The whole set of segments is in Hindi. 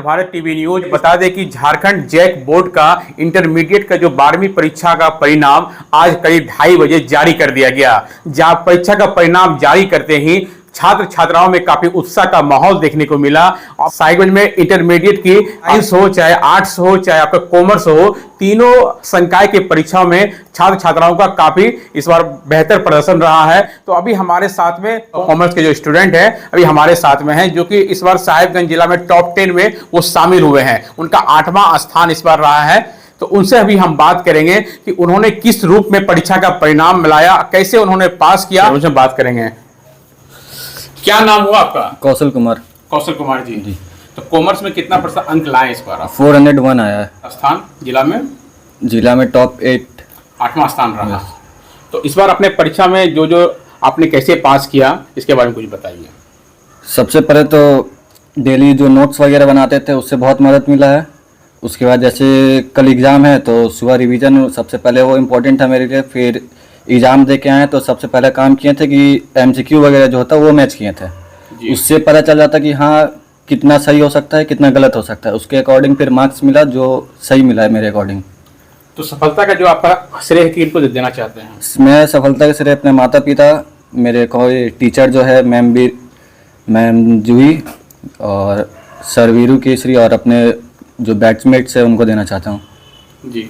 भारत टीवी न्यूज बता दें कि झारखंड जैक बोर्ड का इंटरमीडिएट का जो 12वीं परीक्षा का परिणाम आज करीब 2:30 बजे जारी कर दिया गया। जहां परीक्षा का परिणाम जारी करते ही छात्र छात्राओं में काफी उत्साह का माहौल देखने को मिला। और साइंस में इंटरमीडिएट की साइंस हो चाहे आर्ट्स हो चाहे आपका कॉमर्स हो, तीनों संकाय के परीक्षाओं में छात्र छात्राओं का काफी इस बार बेहतर प्रदर्शन रहा है। तो अभी हमारे साथ में कॉमर्स के जो स्टूडेंट हैं अभी हमारे साथ में हैं, जो कि इस बार साहिबगंज जिला में टॉप 10 में वो शामिल हुए हैं। उनका 8वां स्थान इस बार रहा है। तो उनसे अभी हम बात करेंगे कि उन्होंने किस रूप में परीक्षा का परिणाम मिलाया, कैसे उन्होंने पास किया, उनसे बात करेंगे। क्या नाम हुआ आपका? कौशल कुमार। कौशल कुमार जी। तो कॉमर्स में कितना % अंक लाए इस बार? 401 आया है। स्थान जिला में? जिला में टॉप 8, 8वां स्थान रहा। तो इस बार अपने परीक्षा में जो आपने कैसे पास किया इसके बारे में कुछ बताइए। सबसे पहले तो डेली जो नोट्स वगैरह बनाते थे उससे बहुत मदद मिला है। उसके बाद जैसे कल एग्ज़ाम है तो सुबह रिवीजन सबसे पहले वो इम्पोर्टेंट था मेरे लिए। फिर एग्ज़ाम दे के आए तो सबसे पहले काम किए थे कि MCQ वगैरह जो होता है वो मैच किए थे। उससे पता चल जाता कि हाँ कितना सही हो सकता है कितना गलत हो सकता है। उसके अकॉर्डिंग फिर मार्क्स मिला जो सही मिला है मेरे अकॉर्डिंग। तो सफलता का जो आपका श्रेय किनको देना चाहते हैं? मैं सफलता के श्रेय अपने माता पिता, मेरे कोई टीचर जो है मैम जूही और सर वीरू केसरी और अपने जो बैचमेट्स है उनको देना चाहता हूँ। जी।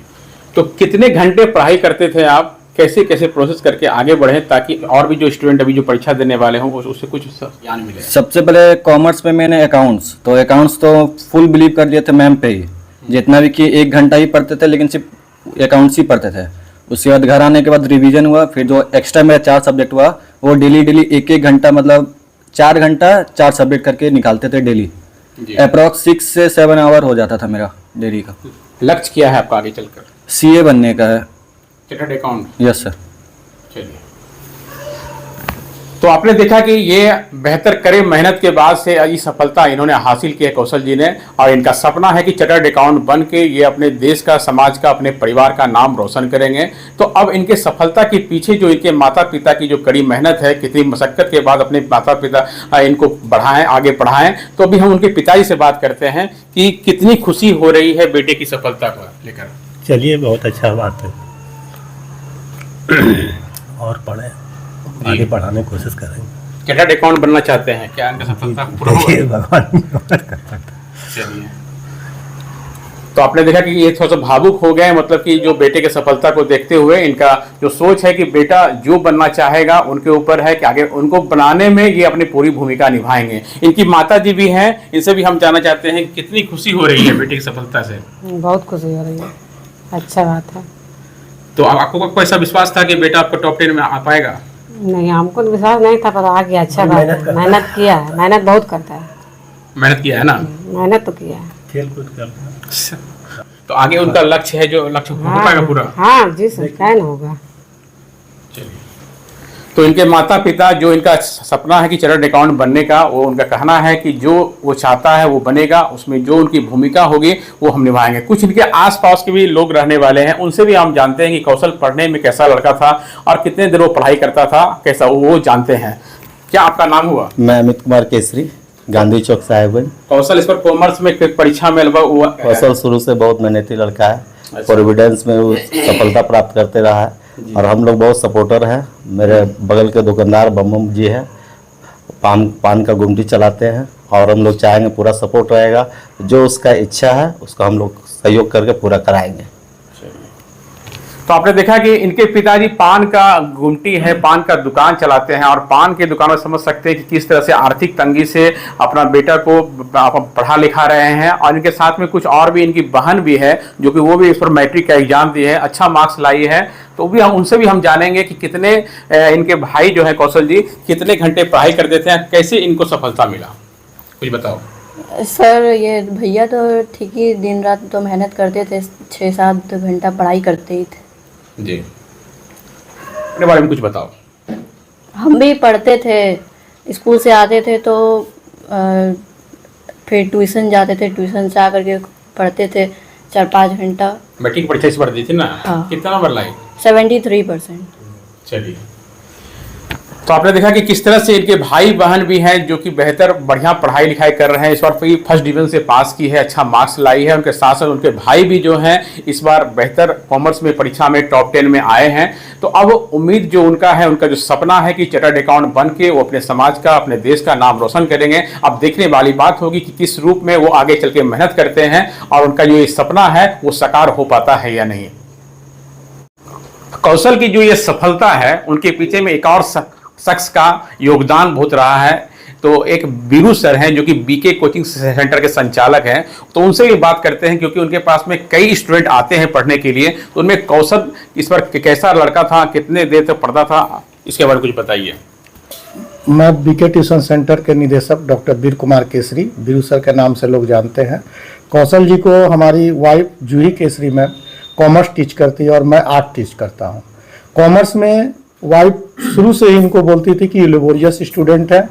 तो कितने घंटे पढ़ाई करते थे आप, कैसे कैसे प्रोसेस करके आगे बढ़े ताकि और भी जो स्टूडेंट अभी जो परीक्षा देने वाले हों उससे कुछ ज्ञान मिले? सबसे पहले कॉमर्स में मैंने अकाउंट्स तो फुल बिलीव कर लिए थे मैम पे ही। जितना भी कि 1 घंटा ही पढ़ते थे लेकिन सिर्फ अकाउंट्स ही पढ़ते थे। उसके बाद घर आने के बाद रिवीजन हुआ। फिर जो एक्स्ट्रा मेरा 4 सब्जेक्ट हुआ वो डेली 1-1 घंटा मतलब 4 घंटा 4 सब्जेक्ट करके निकालते थे डेली। अप्रॉक्स 6 से 7 आवर हो जाता था मेरा डेली का। लक्ष्य क्या है आपका आगे चलकर? CA बनने का है। Chartered account? Yes sir. चलिए, तो आपने देखा कि ये बेहतर करे मेहनत के बाद से ये सफलता इन्होंने हासिल की है कौशल जी ने। और इनका सपना है कि चार्टर्ड अकाउंट बन के ये अपने देश का, समाज का, अपने परिवार का नाम रोशन करेंगे। तो अब इनके सफलता के पीछे जो इनके माता पिता की जो कड़ी मेहनत है, कितनी मशक्कत के बाद अपने माता पिता इनको बढ़ाएं, आगे पढ़ाएं। तो अभी हम उनके पिताजी से बात करते हैं कि कितनी खुशी हो रही है बेटे की सफलता को लेकर। चलिए, बहुत अच्छा बात है। और पढ़े, आगे बढ़ाने की कोशिश करेंगे। चार्टर्ड अकाउंट बनना चाहते हैं क्या? इनका सफलता पूरा भगवान कर सकता। चलिए, तो आपने देखा कि ये थोड़ा सा भावुक हो गए, मतलब कि जो बेटे की सफलता को देखते हुए इनका जो सोच है कि बेटा जो बनना चाहेगा उनके ऊपर है कि आगे उनको बनाने में ये अपनी पूरी भूमिका निभाएंगे। इनकी माता जी भी हैं, इनसे भी हम जानना चाहते हैं कि कितनी खुशी हो रही है बेटे की सफलता से। बहुत खुशी हो रही है, अच्छा बात है। तो आपको कोई ऐसा विश्वास था कि बेटा आपको टॉप 10 में आ पाएगा? नहीं, हमको तो विश्वास नहीं था, पर आ गया। अच्छा बात है, मेहनत किया है, मेहनत बहुत करता है। मेहनत किया है ना? मेहनत तो किया है, खेल कूद करता है। तो आगे उनका लक्ष्य है, जो लक्ष्य हो पाएगा पूरा? हाँ जी सर, क्या ना होगा। चलिए, तो इनके माता पिता जो इनका सपना है कि चार्टर्ड अकाउंट बनने का, वो उनका कहना है कि जो वो चाहता है वो बनेगा, उसमें जो उनकी भूमिका होगी वो हम निभाएंगे। कुछ इनके आसपास के भी लोग रहने वाले हैं, उनसे भी हम जानते हैं कि कौशल पढ़ने में कैसा लड़का था और कितने देर वो पढ़ाई करता था, कैसा वो जानते हैं। क्या आपका नाम हुआ? मैं अमित कुमार केसरी, गांधी चौक साहिबगंज। कौशल इस पर कॉमर्स में परीक्षा में हुआ? कौशल शुरू से बहुत मेहनती लड़का है, प्रोविडेंस में वो सफलता प्राप्त करते रहा है और हम लोग बहुत सपोर्टर हैं। मेरे बगल के दुकानदार बम्बम जी हैं, पान का गुमटी चलाते हैं और हम लोग चाहेंगे पूरा सपोर्ट रहेगा। जो उसका इच्छा है उसका हम लोग सहयोग करके पूरा कराएंगे। तो आपने देखा कि इनके पिताजी पान का गुमटी है, पान का दुकान चलाते हैं और पान की दुकान में समझ सकते हैं कि किस तरह से आर्थिक तंगी से अपना बेटा को पढ़ा लिखा रहे हैं। और इनके साथ में कुछ और भी इनकी बहन भी है जो कि वो भी इस पर मैट्रिक का एग्जाम दी है, अच्छा मार्क्स लाई है। तो भी हम उनसे भी हम जानेंगे कि कितने इनके भाई जो है कौशल जी कितने घंटे पढ़ाई कर देते हैं, कैसे इनको सफलता मिला, कुछ बताओ। सर, ये भैया तो ठीक ही दिन रात तो मेहनत करते थे, 6-7 घंटा पढ़ाई करते ही थे जी। अपने बारे में कुछ बताओ। हम भी पढ़ते थे, स्कूल से आते थे तो फिर ट्यूशन जाते थे, ट्यूशन से आकर के पढ़ते थे 4-5 घंटा। मैट्रिक परीक्षा इस बार दी थी ना? हाँ। कितना नंबर लाई? 73%। चलिए, तो आपने देखा कि किस तरह से इनके भाई बहन भी हैं जो कि बेहतर बढ़िया पढ़ाई लिखाई कर रहे हैं। इस बार फर्स्ट डिवीजन से पास की है, अच्छा मार्क्स लाई है। उनके साथ साथ उनके भाई भी जो हैं इस बार बेहतर कॉमर्स में परीक्षा में टॉप 10 में आए हैं। तो अब उम्मीद जो उनका है, उनका जो सपना है कि चार्टर्ड अकाउंट बन के वो अपने समाज का, अपने देश का नाम रोशन करेंगे। अब देखने वाली बात होगी कि किस रूप में वो आगे चल के मेहनत करते हैं और उनका जो ये सपना है वो साकार हो पाता है या नहीं। कौशल की जो ये सफलता है, उनके पीछे में एक और शख्स का योगदान बहुत रहा है। तो एक बीरू सर हैं जो कि बीके कोचिंग सेंटर के संचालक हैं। तो उनसे भी बात करते हैं क्योंकि उनके पास में कई स्टूडेंट आते हैं पढ़ने के लिए। तो उनमें कौशल इस पर कैसा लड़का था, कितने देर तक पढ़ता था, इसके बारे में कुछ बताइए। मैं बीके ट्यूशन सेंटर के निदेशक डॉक्टर वीर कुमार केसरी, बीरू सर के नाम से लोग जानते हैं। कौशल जी को हमारी वाइफ जूही केसरी मैम कॉमर्स टीच करती है और मैं आर्ट टीच करता हूँ। कॉमर्स में वाइफ शुरू से ही इनको बोलती थी कि ये लेबोरियस स्टूडेंट है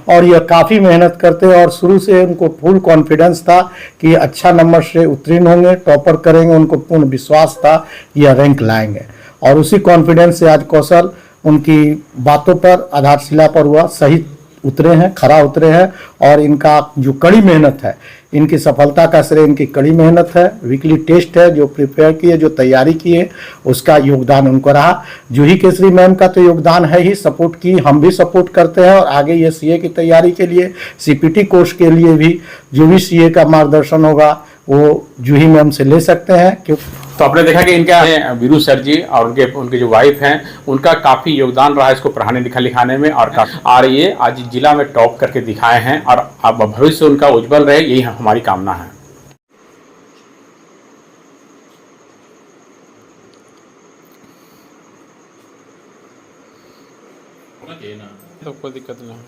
और यह काफ़ी मेहनत करते हैं और शुरू से उनको फुल कॉन्फिडेंस था कि अच्छा नंबर से उत्तीर्ण होंगे, टॉपर करेंगे। उनको पूर्ण विश्वास था कि यह रैंक लाएंगे और उसी कॉन्फिडेंस से आज कौशल उनकी बातों पर, आधारशिला पर हुआ सही उतरे हैं, खरा उतरे हैं। और इनका जो कड़ी मेहनत है, इनकी सफलता का श्रेय इनकी कड़ी मेहनत है। वीकली टेस्ट है जो प्रिपेयर किए, जो तैयारी किए, उसका योगदान उनको रहा। जूही केसरी मैम का तो योगदान है ही, सपोर्ट की, हम भी सपोर्ट करते हैं। और आगे ये सीए की तैयारी के लिए, सीपीटी कोर्स के लिए भी जो भी सीए का मार्गदर्शन होगा वो जूही मैम से ले सकते हैं। क्यों तो आपने देखा कि इनका वीरू सर जी और उनके जो वाइफ हैं, उनका काफ़ी योगदान रहा है इसको पढ़ाने लिखाने में। और ये आज जिला में टॉप करके दिखाए हैं और अब भविष्य उनका उज्जवल रहे, यही हमारी कामना है। तो कोई दिक्कत नहीं।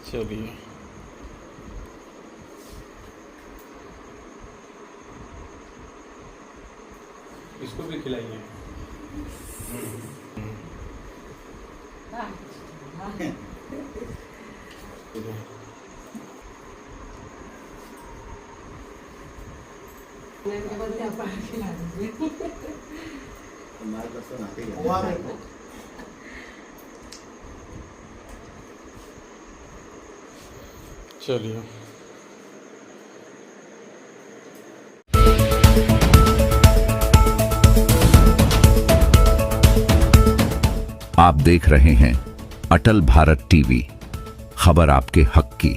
चलिए इसको भी खिलाइए। चलिए आप देख रहे हैं अटल भारत टीवी, खबर आपके हक की।